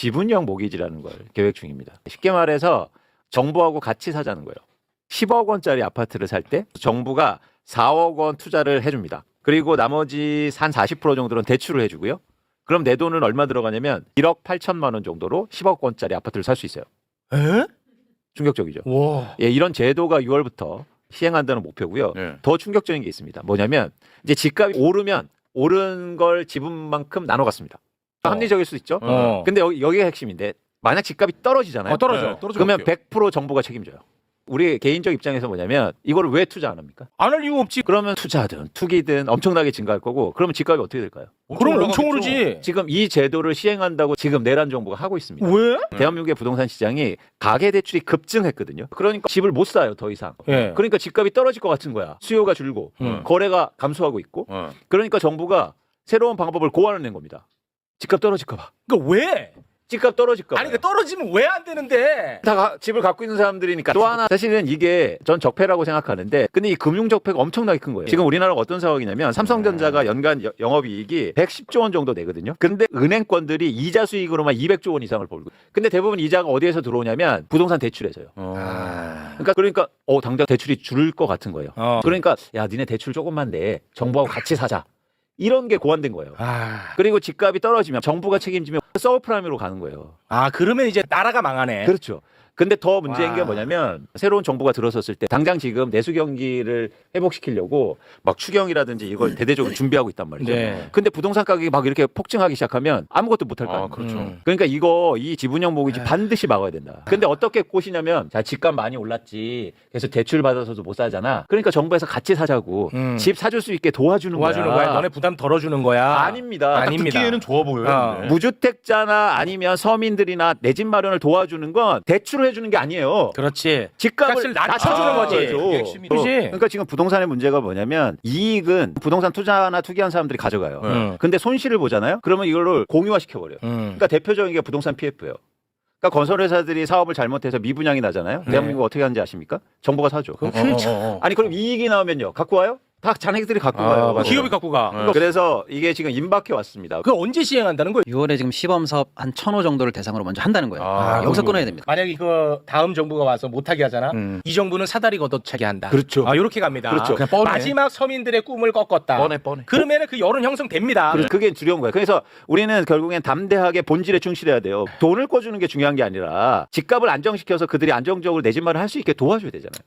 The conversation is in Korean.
지분형 모기지라는 걸 계획 중입니다. 쉽게 말해서 정부하고 같이 사자는 거예요. 10억 원짜리 아파트를 살 때 정부가 4억 원 투자를 해줍니다. 그리고 나머지 한 40% 정도는 대출을 해주고요. 그럼 내 돈은 얼마 들어가냐면 1억 8천만 원 정도로 10억 원짜리 아파트를 살 수 있어요. 에? 충격적이죠. 와. 예, 이런 제도가 6월부터 시행한다는 목표고요. 네. 더 충격적인 게 있습니다. 뭐냐면 이제 집값이 오르면 오른 걸 지분만큼 나눠 갖습니다. 합리적일 수 있죠. 근데 여기가 핵심인데 만약 집값이 떨어지잖아요. 떨어져. 떨어져 그러면 볼게요. 100% 정부가 책임져요. 우리 개인적 입장에서 뭐냐면 이거를 왜 투자 안 합니까? 안 할 이유 없지. 그러면 투자든 투기든 엄청나게 증가할 거고 그러면 집값이 어떻게 될까요? 그럼 엄청 올라가겠죠. 오르지. 지금 이 제도를 시행한다고 지금 내란 정부가 하고 있습니다. 왜? 대한민국의 부동산 시장이 가계 대출이 급증했거든요. 그러니까 집을 못 사요, 더 이상. 예. 그러니까 집값이 떨어질 것 같은 거야. 수요가 줄고 거래가 감소하고 있고. 그러니까 정부가 새로운 방법을 고안을 낸 겁니다. 집값 떨어질까 봐. 그러니까 왜? 집값 떨어질까 봐. 아니 그 떨어지면 왜 안 되는데? 다 집을 갖고 있는 사람들이니까. 또 하나 사실은 이게 전 적폐라고 생각하는데 근데 이 금융 적폐가 엄청나게 큰 거예요. 지금 우리나라가 어떤 상황이냐면 삼성전자가 연간 영업이익이 110조 원 정도 내거든요. 근데 은행권들이 이자 수익으로만 200조 원 이상을 벌고. 근데 대부분 이자가 어디에서 들어오냐면 부동산 대출에서요. 그러니까 당장 대출이 줄 것 같은 거예요. 그러니까 야 니네 대출 조금만 내. 정부하고 같이 사자. 이런 게 고안된 거예요. 그리고 집값이 떨어지면 정부가 책임지면 서브프라임으로 가는 거예요. 그러면 이제 나라가 망하네. 그렇죠. 근데 더 문제인 와. 게 뭐냐면 새로운 정부가 들어섰을 때 당장 지금 내수 경기를 회복시키려고 막 추경이라든지 이걸 대대적으로 준비하고 있단 말이죠. 네. 근데 부동산 가격이 막 이렇게 폭증하기 시작하면 아무것도 못할 거 아니에요. 그렇죠. 그러니까 이 지분형 모기지 반드시 막아야 된다. 근데 어떻게 꼬시냐면 자 집값 많이 올랐지. 그래서 대출 받아서도 못 사잖아. 그러니까 정부에서 같이 사자고 집 사줄 수 있게 도와주는 거야. 너네 부담 덜어주는 거야. 아닙니다. 아닙니다. 듣기에는 좋아 보여요. 근데. 무주택자나 아니면 서민들이나 내 집 마련을 도와주는 건 대출을 해주는 게 아니에요. 그렇지. 집값을 값을 낮춰주는 거지. 그게 핵심이죠. 그지? 그러니까 지금 부동산의 문제가 뭐냐면 이익은 부동산 투자나 투기한 사람들이 가져가요. 근데 손실을 보잖아요. 그러면 이걸로 공유화 시켜버려요. 그러니까 대표적인 게 부동산 PF예요. 그러니까 건설회사들이 사업을 잘못해서 미분양이 나잖아요. 대한민국 어떻게 하는지 아십니까? 정부가 사죠. 아니 그럼 이익이 나오면요. 갖고 와요? 다 자네들이 갖고 가요. 맞아요. 기업이 갖고 가. 그래서 이게 지금 임박해 왔습니다. 그 언제 시행한다는 거예요? 6월에 지금 시범 사업 한 1,000호 정도를 대상으로 먼저 한다는 거예요. 여기서 끊어야 됩니다. 만약에 그 다음 정부가 와서 못하게 하잖아. 이 정부는 사다리 걷어차게 한다. 그렇죠. 이렇게 갑니다. 그렇죠. 그냥 뻔해. 마지막 서민들의 꿈을 꺾었다. 뻔해. 그러면은 그 여론 형성됩니다. 그게 두려운 거예요. 그래서 우리는 결국엔 담대하게 본질에 충실해야 돼요. 돈을 꿔주는 게 중요한 게 아니라 집값을 안정시켜서 그들이 안정적으로 내 집 마련을 할 수 있게 도와줘야 되잖아요.